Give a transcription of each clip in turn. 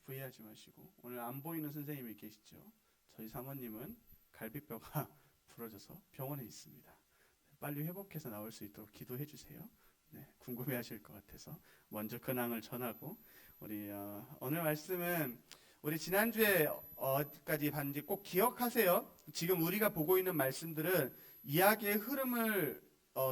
후회하지 마시고, 오늘 안 보이는 선생님이 계시죠? 저희 사모님은 갈비뼈가 부러져서 병원에 있습니다. 빨리 회복해서 나올 수 있도록 기도해 주세요. 네, 궁금해하실 것 같아서 먼저 근황을 전하고, 우리 오늘 말씀은 우리 지난주에 어디까지 봤는지 꼭 기억하세요. 지금 우리가 보고 있는 말씀들은 이야기의 흐름을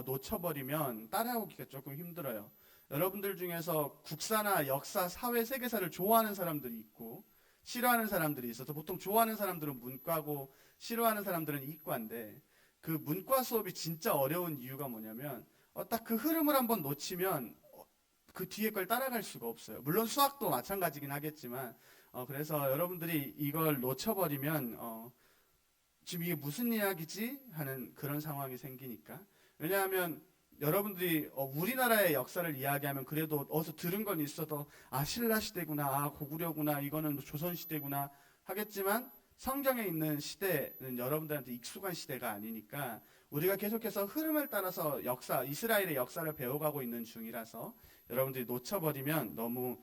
놓쳐버리면 따라오기가 조금 힘들어요. 여러분들 중에서 국사나 역사, 사회, 세계사를 좋아하는 사람들이 있고 싫어하는 사람들이 있어서, 보통 좋아하는 사람들은 문과고 싫어하는 사람들은 이과인데, 그 문과 수업이 진짜 어려운 이유가 뭐냐면 딱 그 흐름을 한번 놓치면 그 뒤에 걸 따라갈 수가 없어요. 물론 수학도 마찬가지긴 하겠지만 그래서 여러분들이 이걸 놓쳐버리면 지금 이게 무슨 이야기지? 하는 그런 상황이 생기니까. 왜냐하면 여러분들이 우리나라의 역사를 이야기하면 그래도 어디서 들은 건 있어도 신라시대구나, 고구려구나, 이거는 조선시대구나 하겠지만, 성경에 있는 시대는 여러분들한테 익숙한 시대가 아니니까 우리가 계속해서 흐름을 따라서 이스라엘의 역사를 배워가고 있는 중이라서 여러분들이 놓쳐버리면 너무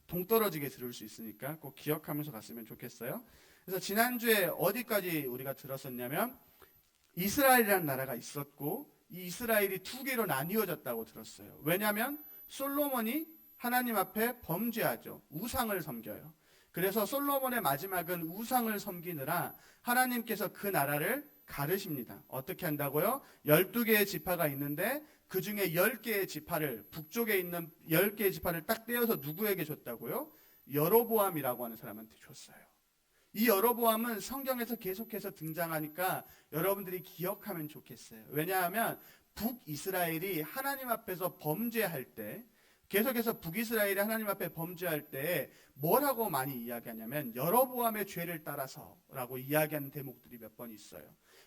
동떨어지게 들을 수 있으니까 꼭 기억하면서 갔으면 좋겠어요. 그래서 지난주에 어디까지 우리가 들었었냐면, 이스라엘이라는 나라가 있었고 이 이스라엘이 두 개로 나뉘어졌다고 들었어요. 왜냐하면 솔로몬이 하나님 앞에 범죄하죠. 우상을 섬겨요. 그래서 솔로몬의 마지막은 우상을 섬기느라 하나님께서 그 나라를 가르십니다. 어떻게 한다고요? 12개의 지파가 있는데 그 중에 10개의 지파를, 북쪽에 있는 10개의 지파를 딱 떼어서 누구에게 줬다고요? 여로보암이라고 하는 사람한테 줬어요. 이 여로보암은 성경에서 계속해서 등장하니까 여러분들이 기억하면 좋겠어요. 왜냐하면 북이스라엘이 하나님 앞에서 범죄할 때, 계속해서 북이스라엘이 하나님 앞에 범죄할 때 뭐라고 많이 이야기하냐면 여로보암의 죄를 따라서라고 이야기하는 대목들이 몇 번 있어요.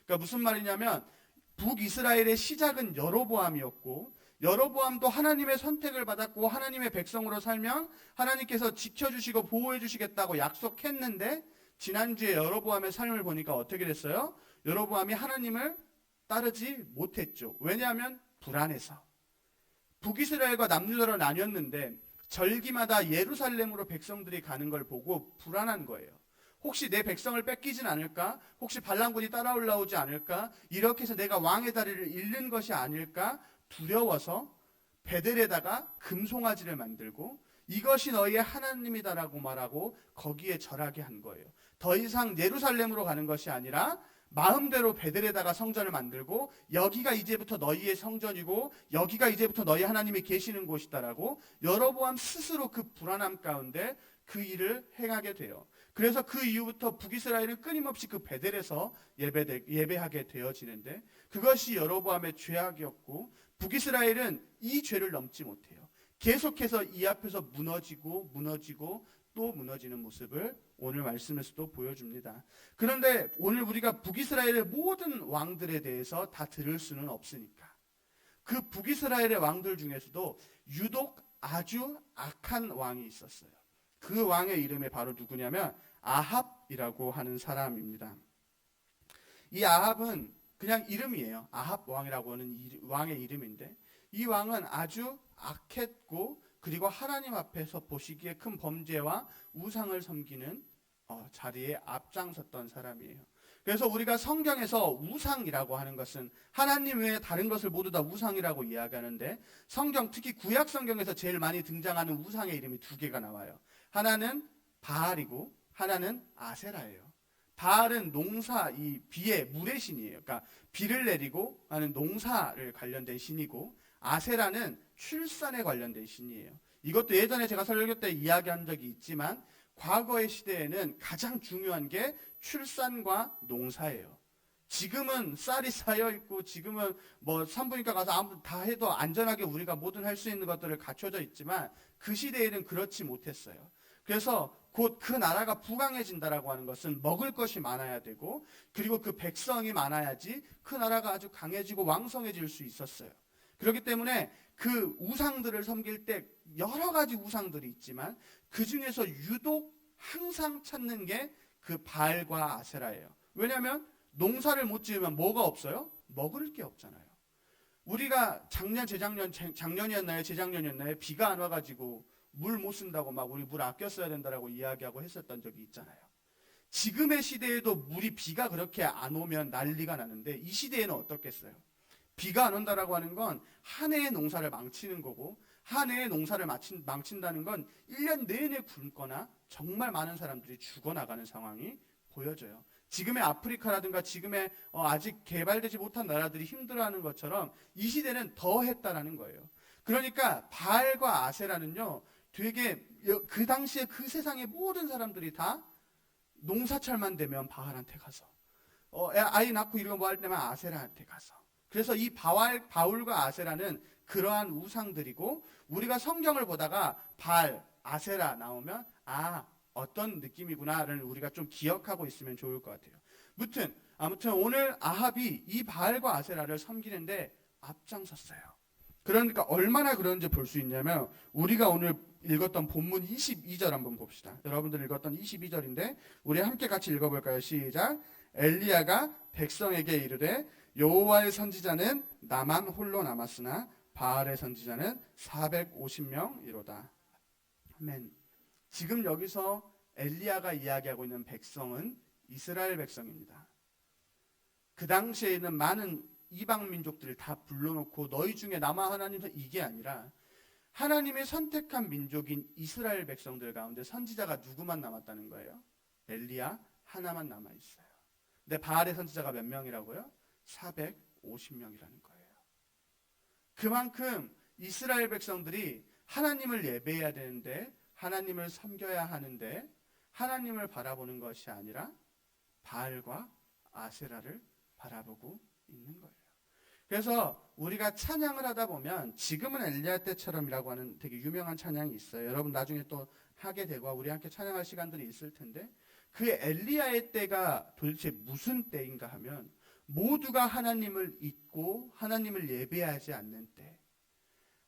그러니까 무슨 말이냐면 북이스라엘의 시작은 여로보암이었고, 여로보암도 하나님의 선택을 받았고 하나님의 백성으로 살면 하나님께서 지켜주시고 보호해주시겠다고 약속했는데, 지난주에 여로보암의 삶을 보니까 어떻게 됐어요? 여로보암이 하나님을 따르지 못했죠. 왜냐하면 불안해서. 북이스라엘과 남유다로 나뉘었는데 절기마다 예루살렘으로 백성들이 가는 걸 보고 불안한 거예요. 혹시 내 백성을 뺏기진 않을까? 혹시 반란군이 따라 올라오지 않을까? 이렇게 해서 내가 왕의 다리를 잃는 것이 아닐까? 두려워서 베델에다가 금송아지를 만들고 이것이 너희의 하나님이다라고 말하고 거기에 절하게 한 거예요. 더 이상 예루살렘으로 가는 것이 아니라 마음대로 베델에다가 성전을 만들고 여기가 이제부터 너희의 성전이고 여기가 이제부터 너희 하나님이 계시는 곳이다라고 여로보암 스스로 그 불안함 가운데 그 일을 행하게 돼요. 그래서 그 이후부터 북이스라엘은 끊임없이 그 베델에서 예배하게 되어지는데, 그것이 여로보암의 죄악이었고 북이스라엘은 이 죄를 넘지 못해요. 계속해서 이 앞에서 무너지고 또 무너지는 모습을 오늘 말씀에서도 보여줍니다. 그런데 오늘 우리가 북이스라엘의 모든 왕들에 대해서 다 들을 수는 없으니까 그 북이스라엘의 왕들 중에서도 유독 아주 악한 왕이 있었어요. 그 왕의 이름이 바로 누구냐면 아합이라고 하는 사람입니다. 이 아합은 그냥 이름이에요. 아합 왕이라고 하는 왕의 이름인데, 이 왕은 아주 악했고 그리고 하나님 앞에서 보시기에 큰 범죄와 우상을 섬기는 자리에 앞장섰던 사람이에요. 그래서 우리가 성경에서 우상이라고 하는 것은 하나님 외에 다른 것을 모두 다 우상이라고 이야기하는데, 성경 특히 구약 성경에서 제일 많이 등장하는 우상의 이름이 두 개가 나와요. 하나는 바알이고 하나는 아세라예요. 바알은 농사, 이 비의 물의 신이에요. 그러니까 비를 내리고 하는 농사를 관련된 신이고, 아세라는 출산에 관련된 신이에요. 이것도 예전에 제가 설교 때 이야기한 적이 있지만 과거의 시대에는 가장 중요한 게 출산과 농사예요. 지금은 쌀이 쌓여 있고 지금은 뭐 산부인과 가서 아무 다 해도 안전하게 우리가 뭐든 할 수 있는 것들을 갖춰져 있지만 그 시대에는 그렇지 못했어요. 그래서 곧 그 나라가 부강해진다라고 하는 것은 먹을 것이 많아야 되고 그리고 그 백성이 많아야지 그 나라가 아주 강해지고 왕성해질 수 있었어요. 그렇기 때문에 그 우상들을 섬길 때 여러 가지 우상들이 있지만 그 중에서 유독 항상 찾는 게 그 바알과 아세라예요. 왜냐하면 농사를 못 지으면 뭐가 없어요? 먹을 게 없잖아요. 우리가 작년이었나요? 재작년이었나요? 비가 안 와가지고 물 못 쓴다고 막 우리 물 아껴 써야 된다라고 이야기하고 했었던 적이 있잖아요. 지금의 시대에도 비가 그렇게 안 오면 난리가 나는데 이 시대에는 어떻겠어요? 비가 안 온다라고 하는 건 한 해의 농사를 망치는 거고, 한 해의 농사를 망친다는 건 1년 내내 굶거나 정말 많은 사람들이 죽어나가는 상황이 보여져요. 지금의 아프리카라든가 지금의 아직 개발되지 못한 나라들이 힘들어하는 것처럼 이 시대는 더 했다라는 거예요. 그러니까 바알과 아세라는요, 되게 그 당시에 그 세상의 모든 사람들이 다 농사철만 되면 바알한테 가서, 아이 낳고 이런 거 할 때만 아세라한테 가서. 그래서 이 바울과 아세라는 그러한 우상들이고, 우리가 성경을 보다가 바알, 아세라 나오면 어떤 느낌이구나를 우리가 좀 기억하고 있으면 좋을 것 같아요. 아무튼 오늘 아합이 이 바알과 아세라를 섬기는데 앞장섰어요. 그러니까 얼마나 그런지 볼 수 있냐면, 우리가 오늘 읽었던 본문 22절 한번 봅시다. 여러분들 읽었던 22절인데 우리 함께 같이 읽어볼까요? 시작. 엘리야가 백성에게 이르되 여호와의 선지자는 나만 홀로 남았으나 바알의 선지자는 450명이로다. 아멘. 지금 여기서 엘리야가 이야기하고 있는 백성은 이스라엘 백성입니다. 그 당시에 있는 많은 이방 민족들을 다 불러놓고 너희 중에 남아 하나님, 이게 아니라 하나님의 선택한 민족인 이스라엘 백성들 가운데 선지자가 누구만 남았다는 거예요? 엘리야 하나만 남아있어요. 근데 바알의 선지자가 몇 명이라고요? 450명이라는 거예요. 그만큼 이스라엘 백성들이 하나님을 예배해야 되는데, 하나님을 섬겨야 하는데 하나님을 바라보는 것이 아니라 바알과 아세라를 바라보고 있는 거예요. 그래서 우리가 찬양을 하다 보면, 지금은 엘리야 때처럼이라고 하는 되게 유명한 찬양이 있어요. 여러분 나중에 또 하게 되고 우리 함께 찬양할 시간들이 있을 텐데, 그 엘리야의 때가 도대체 무슨 때인가 하면, 모두가 하나님을 잊고 하나님을 예배하지 않는 때,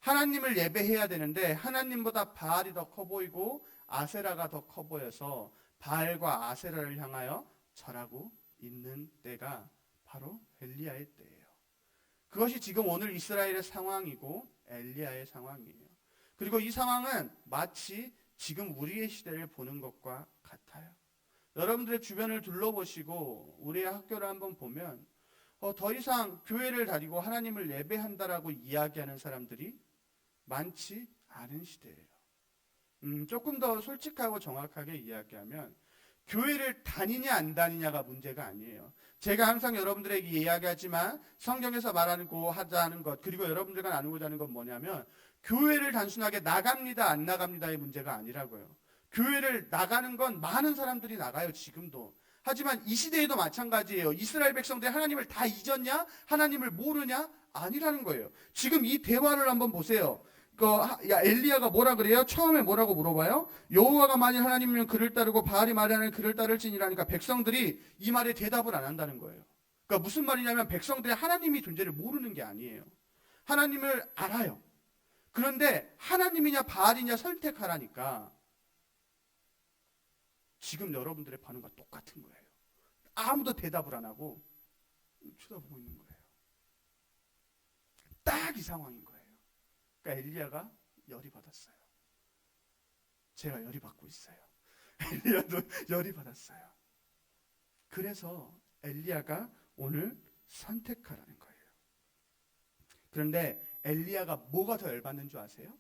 하나님을 예배해야 되는데 하나님보다 바알이 더 커 보이고 아세라가 더 커 보여서 바알과 아세라를 향하여 절하고 있는 때가 바로 엘리야의 때예요. 그것이 지금 오늘 이스라엘의 상황이고 엘리야의 상황이에요. 그리고 이 상황은 마치 지금 우리의 시대를 보는 것과 같아요. 여러분들의 주변을 둘러보시고 우리의 학교를 한번 보면 더 이상 교회를 다니고 하나님을 예배한다라고 이야기하는 사람들이 많지 않은 시대예요. 조금 더 솔직하고 정확하게 이야기하면 교회를 다니냐 안 다니냐가 문제가 아니에요. 제가 항상 여러분들에게 이야기하지만 성경에서 말하고 하자는 것, 그리고 여러분들과 나누고자 하는 건 뭐냐면, 교회를 단순하게 나갑니다 안 나갑니다의 문제가 아니라고요. 교회를 나가는 건 많은 사람들이 나가요, 지금도. 하지만 이 시대에도 마찬가지예요. 이스라엘 백성들이 하나님을 다 잊었냐? 하나님을 모르냐? 아니라는 거예요. 지금 이 대화를 한번 보세요. 엘리야가 뭐라 그래요? 처음에 뭐라고 물어봐요? 여호와가 만일 하나님이면 그를 따르고 바알이 말하는 그를 따를지니라니까 백성들이 이 말에 대답을 안 한다는 거예요. 그러니까 무슨 말이냐면, 백성들이 하나님의 존재를 모르는 게 아니에요. 하나님을 알아요. 그런데 하나님이냐 바알이냐 선택하라니까 지금 여러분들의 반응과 똑같은 거예요. 아무도 대답을 안 하고 쳐다보고 있는 거예요. 딱 이 상황인 거예요. 그러니까 엘리야가 열이 받았어요. 제가 열이 받고 있어요. 엘리야도 열이 받았어요. 그래서 엘리야가 오늘 선택하라는 거예요. 그런데 엘리야가 뭐가 더 열받는 줄 아세요?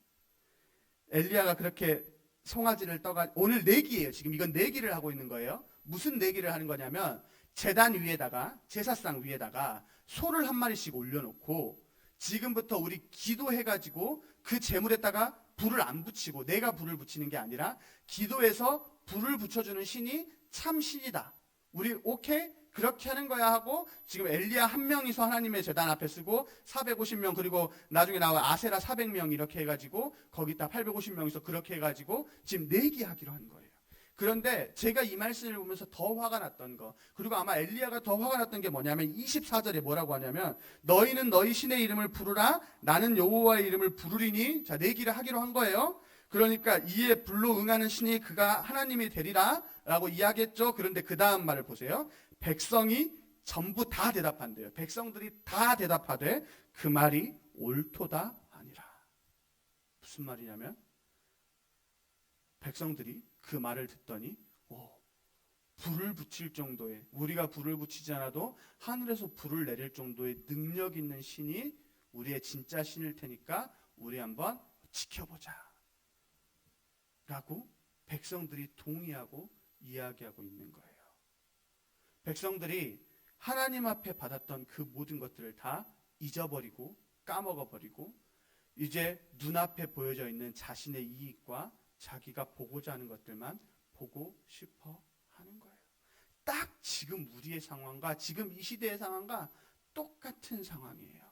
엘리야가 그렇게 송아지를 오늘 내기예요. 지금 이건 내기를 하고 있는 거예요. 무슨 내기를 하는 거냐면, 제단 위에다가, 제사상 위에다가 소를 한 마리씩 올려놓고, 지금부터 우리 기도해가지고 그 제물에다가 불을 안 붙이고, 내가 불을 붙이는 게 아니라 기도해서 불을 붙여주는 신이 참 신이다. 우리 오케이? 그렇게 하는 거야 하고, 지금 엘리야 한 명이서 하나님의 제단 앞에 쓰고 450명, 그리고 나중에 나와 아세라 400명 이렇게 해가지고 거기다 850명이서 그렇게 해가지고 지금 내기하기로 한 거예요. 그런데 제가 이 말씀을 보면서 더 화가 났던 거, 그리고 아마 엘리야가 더 화가 났던 게 뭐냐면 24절에 뭐라고 하냐면, 너희는 너희 신의 이름을 부르라, 나는 여호와의 이름을 부르리니. 자, 내기를 하기로 한 거예요. 그러니까 이에 불로 응하는 신이 그가 하나님이 되리라 라고 이야기했죠. 그런데 그 다음 말을 보세요. 백성이 전부 다 대답한대요. 백성들이 다 대답하되 그 말이 옳도다 하니라. 무슨 말이냐면, 백성들이 그 말을 듣더니 불을 붙일 정도의, 우리가 불을 붙이지 않아도 하늘에서 불을 내릴 정도의 능력 있는 신이 우리의 진짜 신일 테니까 우리 한번 지켜보자 라고 백성들이 동의하고 이야기하고 있는 거예요. 백성들이 하나님 앞에 받았던 그 모든 것들을 다 잊어버리고 까먹어버리고 이제 눈앞에 보여져 있는 자신의 이익과 자기가 보고자 하는 것들만 보고 싶어 하는 거예요. 딱 지금 우리의 상황과 지금 이 시대의 상황과 똑같은 상황이에요.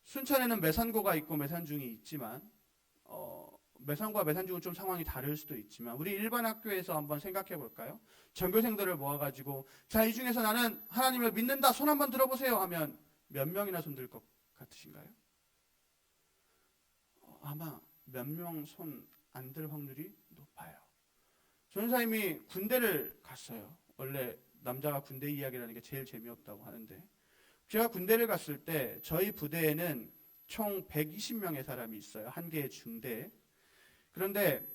순천에는 매산고가 있고 매산중이 있지만 매산고와 매산중은 좀 상황이 다를 수도 있지만 우리 일반 학교에서 한번 생각해 볼까요? 전교생들을 모아가지고 자, 이 중에서 나는 하나님을 믿는다 손 한번 들어보세요 하면 몇 명이나 손 들 것 같으신가요? 아마 몇 명 손 안 들 확률이 높아요. 전사님이 군대를 갔어요. 원래 남자가 군대 이야기라는 게 제일 재미없다고 하는데 제가 군대를 갔을 때 저희 부대에는 총 120명의 사람이 있어요. 한 개의 중대에. 그런데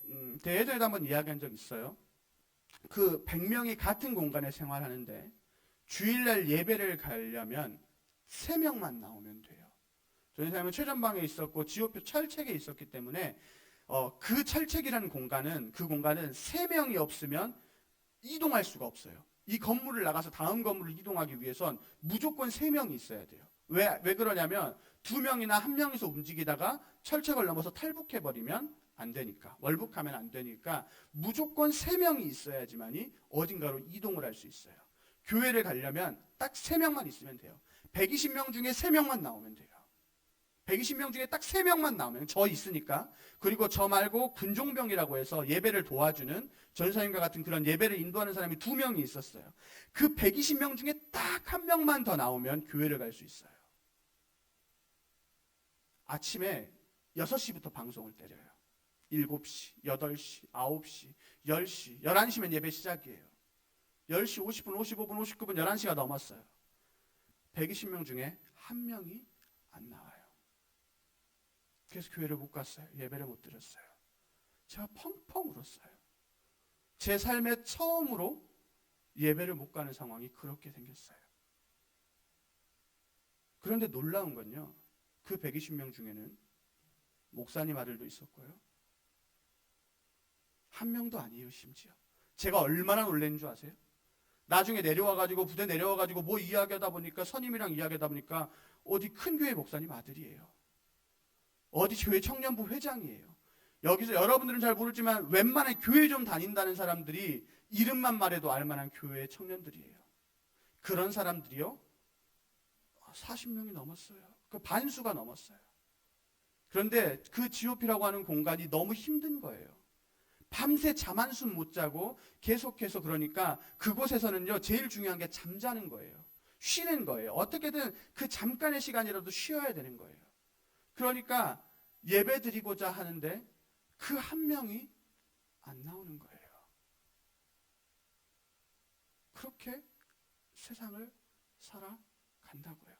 예전에도 한번 이야기한 적 있어요. 그 100명이 같은 공간에 생활하는데 주일날 예배를 가려면 3명만 나오면 돼요. 전사님은 최전방에 있었고 지호표 철책에 있었기 때문에 그 철책이라는 공간은 3명이 없으면 이동할 수가 없어요. 이 건물을 나가서 다음 건물을 이동하기 위해선 무조건 3명이 있어야 돼요. 왜 그러냐면 2명이나 1명이서 움직이다가 철책을 넘어서 탈북해버리면 안 되니까, 월북하면 안 되니까 무조건 3명이 있어야지만이 어딘가로 이동을 할 수 있어요. 교회를 가려면 딱 3명만 있으면 돼요. 120명 중에 3명만 나오면 돼요. 120명 중에 딱 3명만 나오면 저 있으니까. 그리고 저 말고 군종병이라고 해서 예배를 도와주는 전사님과 같은 그런 예배를 인도하는 사람이 2명이 있었어요. 그 120명 중에 딱 1명만 더 나오면 교회를 갈 수 있어요. 아침에 6시부터 방송을 때려요. 7시, 8시, 9시, 10시, 11시면 예배 시작이에요. 10시 50분, 55분, 59분, 11시가 넘었어요. 120명 중에 1명이 안 나와요. 그래서 교회를 못 갔어요. 예배를 못 드렸어요. 제가 펑펑 울었어요. 제 삶에 처음으로 예배를 못 가는 상황이 그렇게 생겼어요. 그런데 놀라운 건요. 그 120명 중에는 목사님 아들도 있었고요. 1명도 아니에요, 심지어. 제가 얼마나 놀랐는 줄 아세요? 나중에 내려와가지고, 부대 내려와가지고 뭐 이야기하다 보니까, 선임이랑 이야기하다 보니까 어디 큰 교회 목사님 아들이에요. 어디 교회 청년부 회장이에요. 여기서 여러분들은 잘 모르지만 웬만한 교회 좀 다닌다는 사람들이 이름만 말해도 알만한 교회 청년들이에요. 그런 사람들이요 40명이 넘었어요. 그 반수가 넘었어요. 그런데 그 GOP라고 하는 공간이 너무 힘든 거예요. 밤새 잠 한숨 못 자고 계속해서, 그러니까 그곳에서는요 제일 중요한 게 잠자는 거예요. 쉬는 거예요. 어떻게든 그 잠깐의 시간이라도 쉬어야 되는 거예요. 그러니까 예배 드리고자 하는데 그 1명이 안 나오는 거예요. 그렇게 세상을 살아간다고요.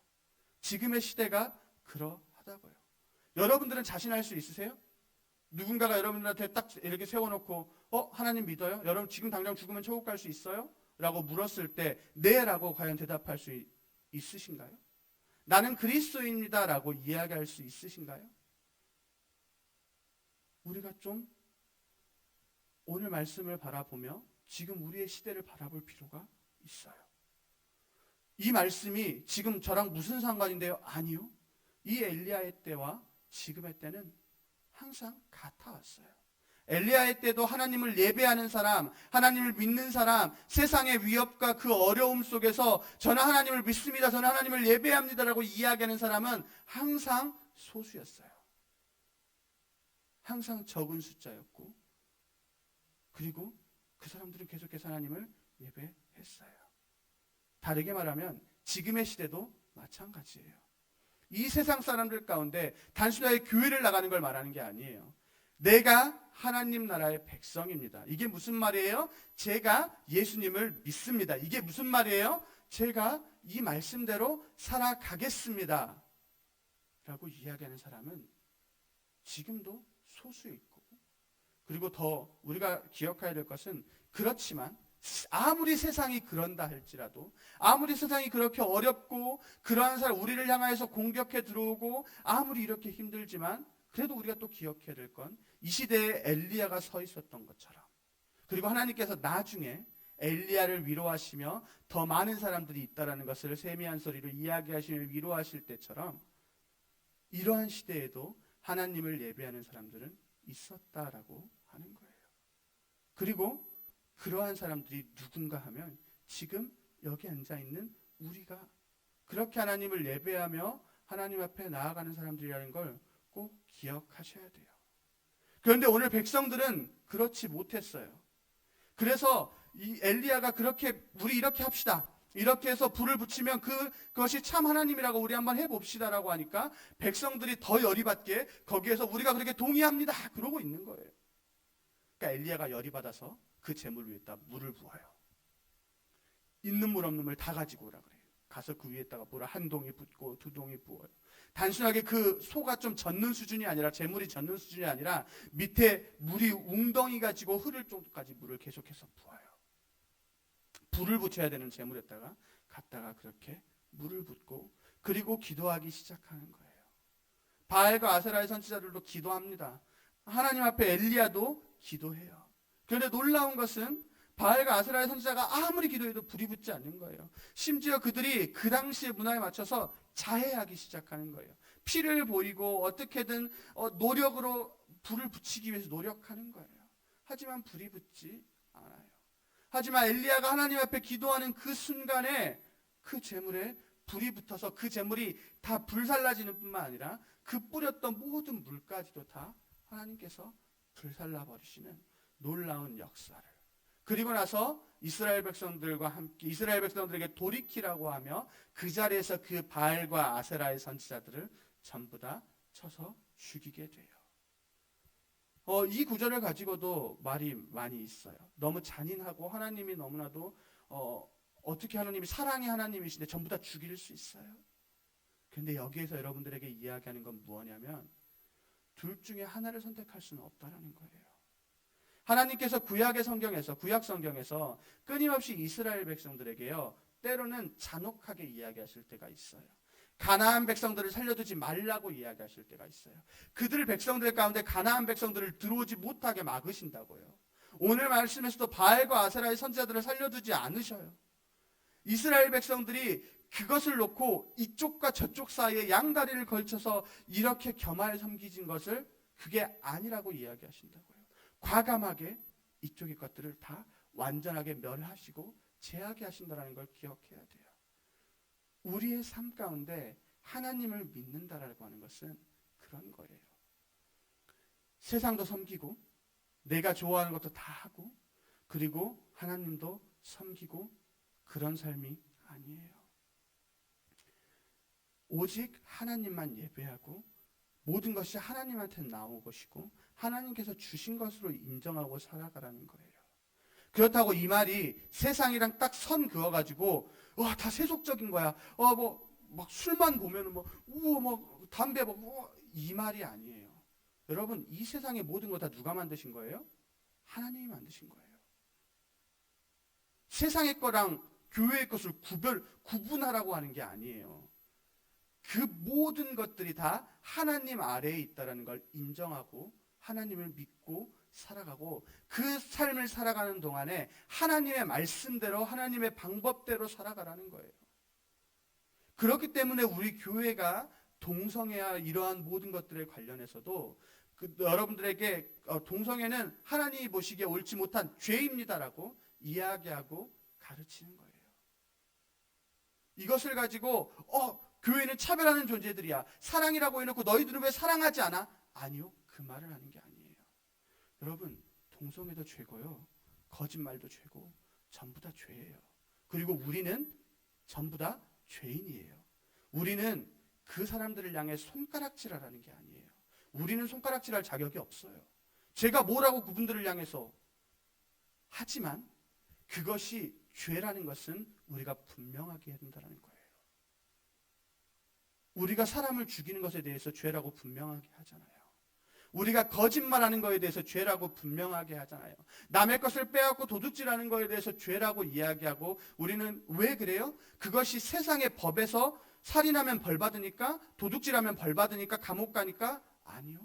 지금의 시대가 그러하다고요. 여러분들은 자신할 수 있으세요? 누군가가 여러분들한테 딱 이렇게 세워놓고 하나님 믿어요? 여러분 지금 당장 죽으면 천국 갈 수 있어요? 라고 물었을 때 네 라고 과연 대답할 수 있으신가요? 나는 그리스도입니다 라고 이야기할 수 있으신가요? 우리가 좀 오늘 말씀을 바라보며 지금 우리의 시대를 바라볼 필요가 있어요. 이 말씀이 지금 저랑 무슨 상관인데요? 아니요. 이 엘리야의 때와 지금의 때는 항상 같아왔어요. 엘리야의 때도 하나님을 예배하는 사람, 하나님을 믿는 사람, 세상의 위협과 그 어려움 속에서 저는 하나님을 믿습니다, 저는 하나님을 예배합니다라고 이야기하는 사람은 항상 소수였어요. 항상 적은 숫자였고, 그리고 그 사람들은 계속해서 하나님을 예배했어요. 다르게 말하면 지금의 시대도 마찬가지예요. 이 세상 사람들 가운데 단순하게 교회를 나가는 걸 말하는 게 아니에요. 내가 하나님 나라의 백성입니다. 이게 무슨 말이에요? 제가 예수님을 믿습니다. 이게 무슨 말이에요? 제가 이 말씀대로 살아가겠습니다 라고 이야기하는 사람은 지금도 소수에 있고 그리고 더 우리가 기억해야 될 것은, 그렇지만 아무리 세상이 그런다 할지라도, 아무리 세상이 그렇게 어렵고 그러한 사람 우리를 향하여서 공격해 들어오고 아무리 이렇게 힘들지만, 그래도 우리가 또 기억해야 될 건 이 시대에 엘리야가 서 있었던 것처럼, 그리고 하나님께서 나중에 엘리야를 위로하시며 더 많은 사람들이 있다라는 것을 세미한 소리로 이야기하시며 위로하실 때처럼, 이러한 시대에도 하나님을 예배하는 사람들은 있었다라고 하는 거예요. 그리고 그러한 사람들이 누군가 하면 지금 여기 앉아있는 우리가 그렇게 하나님을 예배하며 하나님 앞에 나아가는 사람들이라는 걸 꼭 기억하셔야 돼요. 그런데 오늘 백성들은 그렇지 못했어요. 그래서 이 엘리야가 그렇게, 우리 이렇게 합시다, 이렇게 해서 불을 붙이면 그것이 참 하나님이라고 우리 한번 해봅시다라고 하니까 백성들이 더 열이 받게 거기에서 우리가 그렇게 동의합니다 그러고 있는 거예요. 그러니까 엘리야가 열이 받아서 그 재물 위에다 물을 부어요. 있는 물 없는 물 다 가지고 오라 그래요. 가서 그 위에다가 물을 한 동이 붓고 두 동이 부어요. 단순하게 그 소가 좀 젖는 수준이 아니라, 재물이 젖는 수준이 아니라 밑에 물이 웅덩이 가지고 흐를 정도까지 물을 계속해서 부어요. 불을 붙여야 되는 재물에다가 갖다가 그렇게 물을 붓고, 그리고 기도하기 시작하는 거예요. 바알과 아세라의 선지자들도 기도합니다. 하나님 앞에 엘리야도 기도해요. 그런데 놀라운 것은 바알과 아세라의 선지자가 아무리 기도해도 불이 붙지 않는 거예요. 심지어 그들이 그 당시의 문화에 맞춰서 자해하기 시작하는 거예요. 피를 보이고 어떻게든 노력으로 불을 붙이기 위해서 노력하는 거예요. 하지만 불이 붙지 않아요. 하지만 엘리야가 하나님 앞에 기도하는 그 순간에 그 재물에 불이 붙어서 그 재물이 다 불살라지는 뿐만 아니라 그 뿌렸던 모든 물까지도 다 하나님께서 불살라 버리시는 놀라운 역사를, 그리고 나서 이스라엘 백성들과 함께 이스라엘 백성들에게 돌이키라고 하며 그 자리에서 그 바알과 아세라의 선지자들을 전부 다 쳐서 죽이게 돼요. 이 구절을 가지고도 말이 많이 있어요. 너무 잔인하고 하나님이 너무나도 어떻게 하나님이 사랑의 하나님이신데 전부 다 죽일 수 있어요? 그런데 여기에서 여러분들에게 이야기하는 건 무엇이냐면, 둘 중에 하나를 선택할 수는 없다라는 거예요. 하나님께서 구약 성경에서 끊임없이 이스라엘 백성들에게요, 때로는 잔혹하게 이야기하실 때가 있어요. 가나안 백성들을 살려두지 말라고 이야기하실 때가 있어요. 그들 백성들 가운데 가나안 백성들을 들어오지 못하게 막으신다고요. 오늘 말씀에서도 바알과 아세라의 선지자들을 살려두지 않으셔요. 이스라엘 백성들이 그것을 놓고 이쪽과 저쪽 사이에 양다리를 걸쳐서 이렇게 겸하여 섬기진 것을 그게 아니라고 이야기하신다고요. 과감하게 이쪽의 것들을 다 완전하게 멸하시고 제하게 하신다는 걸 기억해야 돼요. 우리의 삶 가운데 하나님을 믿는다라고 하는 것은 그런 거예요. 세상도 섬기고 내가 좋아하는 것도 다 하고 그리고 하나님도 섬기고, 그런 삶이 아니에요. 오직 하나님만 예배하고 모든 것이 하나님한테 나온 것이고 하나님께서 주신 것으로 인정하고 살아가라는 거예요. 그렇다고 이 말이 세상이랑 딱 선 그어가지고 와, 다 세속적인 거야. 막 술만 보면은 담배 이 말이 아니에요. 여러분, 이 세상의 모든 거 다 누가 만드신 거예요? 하나님이 만드신 거예요. 세상의 거랑 교회의 것을 구분하라고 하는 게 아니에요. 그 모든 것들이 다 하나님 아래에 있다는 걸 인정하고 하나님을 믿고 살아가고, 그 삶을 살아가는 동안에 하나님의 말씀대로 하나님의 방법대로 살아가라는 거예요. 그렇기 때문에 우리 교회가 동성애와 이러한 모든 것들에 관련해서도 여러분들에게 동성애는 하나님이 보시기에 옳지 못한 죄입니다라고 이야기하고 가르치는 거예요. 이것을 가지고 교회는 차별하는 존재들이야, 사랑이라고 해놓고 너희들은 왜 사랑하지 않아? 아니요, 그 말을 하는 게 아니에요. 여러분, 동성애도 죄고요, 거짓말도 죄고 전부 다 죄예요. 그리고 우리는 전부 다 죄인이에요. 우리는 그 사람들을 향해 손가락질하라는 게 아니에요. 우리는 손가락질할 자격이 없어요. 제가 뭐라고 그분들을 향해서 하지만 그것이 죄라는 것은 우리가 분명하게 해야 된다는 거예요. 우리가 사람을 죽이는 것에 대해서 죄라고 분명하게 하잖아요. 우리가 거짓말하는 거에 대해서 죄라고 분명하게 하잖아요. 남의 것을 빼앗고 도둑질하는 거에 대해서 죄라고 이야기하고 우리는 왜 그래요? 그것이 세상의 법에서 살인하면 벌 받으니까, 도둑질하면 벌 받으니까, 감옥 가니까? 아니요.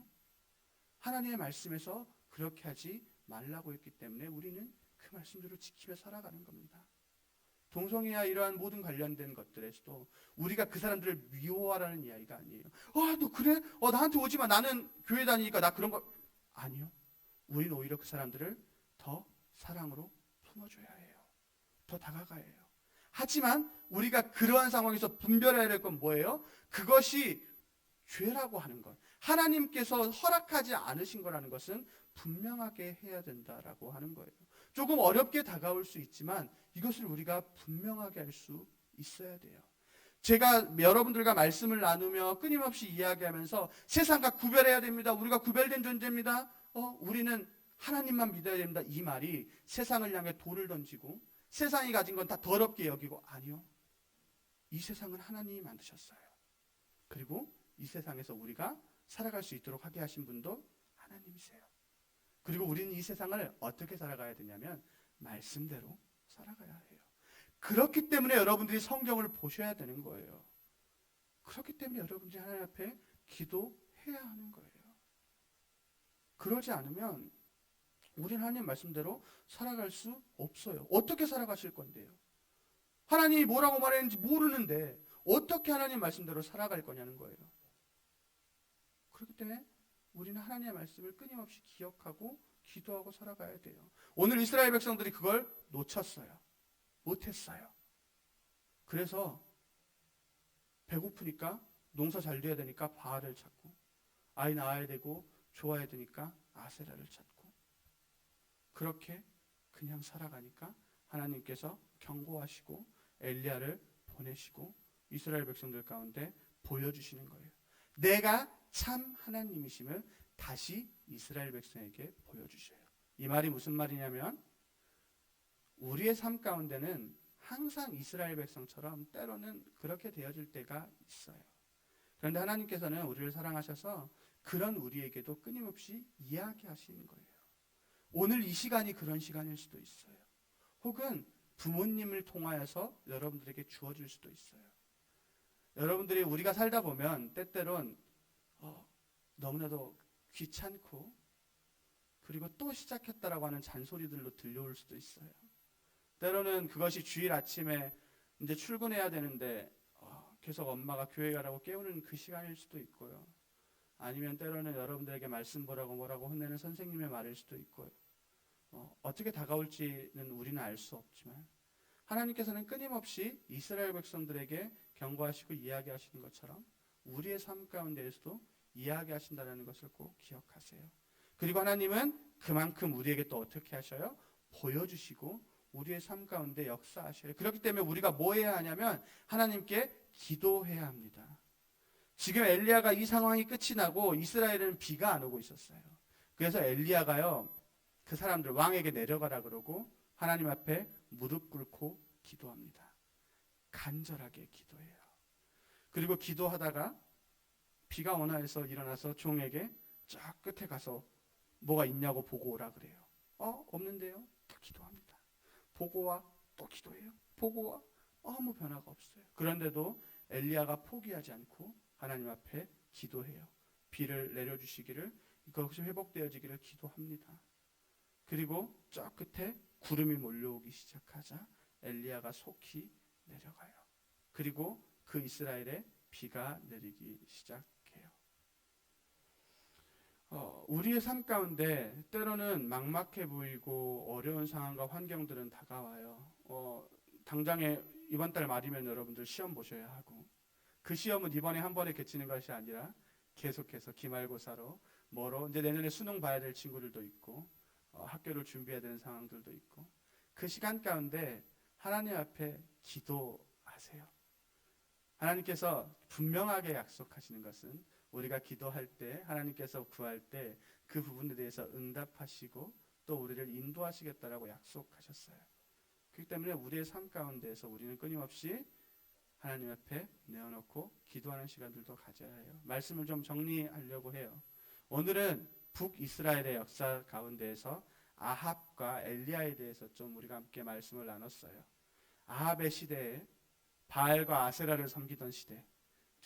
하나님의 말씀에서 그렇게 하지 말라고 했기 때문에 우리는 그 말씀대로 지키며 살아가는 겁니다. 동성애와 이러한 모든 관련된 것들에서도 우리가 그 사람들을 미워하라는 이야기가 아니에요. 너 그래? 나한테 오지 마. 나는 교회 다니니까 나 그런 거. 아니요. 우리는 오히려 그 사람들을 더 사랑으로 품어줘야 해요. 더 다가가야 해요. 하지만 우리가 그러한 상황에서 분별해야 될 건 뭐예요? 그것이 죄라고 하는 것, 하나님께서 허락하지 않으신 거라는 것은 분명하게 해야 된다라고 하는 거예요. 조금 어렵게 다가올 수 있지만 이것을 우리가 분명하게 할 수 있어야 돼요. 제가 여러분들과 말씀을 나누며 끊임없이 이야기하면서 세상과 구별해야 됩니다. 우리가 구별된 존재입니다. 우리는 하나님만 믿어야 됩니다. 이 말이 세상을 향해 돌을 던지고 세상이 가진 건 다 더럽게 여기고, 아니요. 이 세상은 하나님이 만드셨어요. 그리고 이 세상에서 우리가 살아갈 수 있도록 하게 하신 분도 하나님이세요. 그리고 우리는 이 세상을 어떻게 살아가야 되냐면 말씀대로 살아가야 해요. 그렇기 때문에 여러분들이 성경을 보셔야 되는 거예요. 그렇기 때문에 여러분들이 하나님 앞에 기도해야 하는 거예요. 그러지 않으면 우리는 하나님 말씀대로 살아갈 수 없어요. 어떻게 살아가실 건데요? 하나님이 뭐라고 말했는지 모르는데 어떻게 하나님 말씀대로 살아갈 거냐는 거예요. 그렇기 때문에 우리는 하나님의 말씀을 끊임없이 기억하고 기도하고 살아가야 돼요. 오늘 이스라엘 백성들이 그걸 놓쳤어요. 못했어요. 그래서 배고프니까 농사 잘 돼야 되니까 바알을 찾고, 아이 낳아야 되고 좋아야 되니까 아세라를 찾고, 그렇게 그냥 살아가니까 하나님께서 경고하시고 엘리야를 보내시고 이스라엘 백성들 가운데 보여주시는 거예요. 내가 참 하나님이심을 다시 이스라엘 백성에게 보여주셔요. 이 말이 무슨 말이냐면 우리의 삶 가운데는 항상 이스라엘 백성처럼 때로는 그렇게 되어질 때가 있어요. 그런데 하나님께서는 우리를 사랑하셔서 그런 우리에게도 끊임없이 이야기하시는 거예요. 오늘 이 시간이 그런 시간일 수도 있어요. 혹은 부모님을 통하여서 여러분들에게 주어질 수도 있어요. 여러분들이 우리가 살다 보면 때때론 너무나도 귀찮고 그리고 또 시작했다라고 하는 잔소리들로 들려올 수도 있어요. 때로는 그것이 주일 아침에 이제 출근해야 되는데 계속 엄마가 교회 가라고 깨우는 그 시간일 수도 있고요. 아니면 때로는 여러분들에게 말씀 뭐라고 혼내는 선생님의 말일 수도 있고요. 어떻게 다가올지는 우리는 알 수 없지만 하나님께서는 끊임없이 이스라엘 백성들에게 경고하시고 이야기하시는 것처럼 우리의 삶 가운데에서도 이야기하신다는 것을 꼭 기억하세요. 그리고 하나님은 그만큼 우리에게 또 어떻게 하셔요? 보여주시고 우리의 삶 가운데 역사하셔요. 그렇기 때문에 우리가 뭐 해야 하냐면 하나님께 기도해야 합니다. 지금 엘리야가 이 상황이 끝이 나고 이스라엘은 비가 안 오고 있었어요. 그래서 엘리야가요, 그 사람들 왕에게 내려가라 그러고 하나님 앞에 무릎 꿇고 기도합니다. 간절하게 기도해요. 그리고 기도하다가 비가 오나 해서 일어나서 종에게 저 끝에 가서 뭐가 있냐고 보고 오라 그래요. 없는데요? 또 기도합니다. 보고 와, 또 기도해요. 보고 와, 아무 변화가 없어요. 그런데도 엘리야가 포기하지 않고 하나님 앞에 기도해요. 비를 내려주시기를, 그것이 회복되어지기를 기도합니다. 그리고 저 끝에 구름이 몰려오기 시작하자 엘리야가 속히 내려가요. 그리고 그 이스라엘에 비가 내리기 시작해요. 우리의 삶 가운데 때로는 막막해 보이고 어려운 상황과 환경들은 다가와요. 당장에 이번 달 말이면 여러분들 시험 보셔야 하고, 그 시험은 이번에 한 번에 그치는 것이 아니라 계속해서 기말고사로 뭐로 이제 내년에 수능 봐야 될 친구들도 있고 학교를 준비해야 되는 상황들도 있고, 그 시간 가운데 하나님 앞에 기도하세요. 하나님께서 분명하게 약속하시는 것은 우리가 기도할 때, 하나님께서 구할 때 그 부분에 대해서 응답하시고 또 우리를 인도하시겠다라고 약속하셨어요. 그렇기 때문에 우리의 삶 가운데에서 우리는 끊임없이 하나님 앞에 내어놓고 기도하는 시간들도 가져야 해요. 말씀을 좀 정리하려고 해요. 오늘은 북이스라엘의 역사 가운데에서 아합과 엘리야에 대해서 좀 우리가 함께 말씀을 나눴어요. 아합의 시대에 바알과 아세라를 섬기던 시대,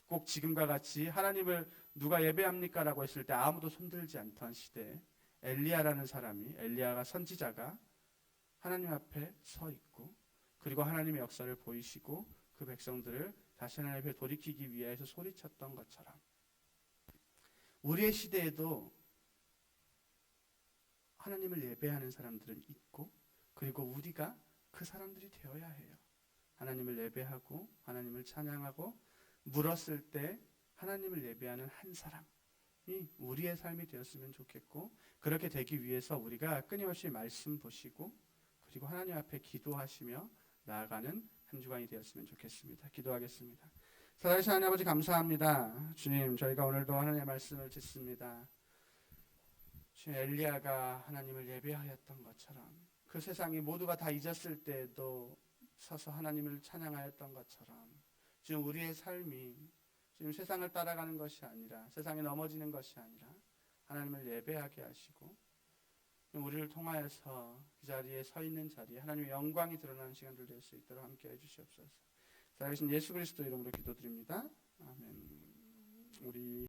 꼭 지금과 같이 하나님을 누가 예배합니까? 라고 했을 때 아무도 손들지 않던 시대에 엘리야라는 사람이, 엘리야가 선지자가 하나님 앞에 서 있고, 그리고 하나님의 역사를 보이시고 그 백성들을 다시 하나님 앞에 돌이키기 위해서 소리쳤던 것처럼 우리의 시대에도 하나님을 예배하는 사람들은 있고, 그리고 우리가 그 사람들이 되어야 해요. 하나님을 예배하고 하나님을 찬양하고 물었을 때 하나님을 예배하는 한 사람이 우리의 삶이 되었으면 좋겠고, 그렇게 되기 위해서 우리가 끊임없이 말씀 보시고 그리고 하나님 앞에 기도하시며 나아가는 한 주간이 되었으면 좋겠습니다. 기도하겠습니다. 살아계신 하나님 아버지, 감사합니다. 주님, 저희가 오늘도 하나님의 말씀을 듣습니다. 주님, 엘리야가 하나님을 예배하였던 것처럼 그 세상이 모두가 다 잊었을 때에도 서서 하나님을 찬양하였던 것처럼 지금 우리의 삶이 지금 세상을 따라가는 것이 아니라, 세상에 넘어지는 것이 아니라 하나님을 예배하게 하시고 우리를 통하여서 그 자리에 서 있는 자리에 하나님의 영광이 드러나는 시간들 될 수 있도록 함께 해주시옵소서. 살아계신 예수 그리스도 이름으로 기도드립니다. 아멘. 우리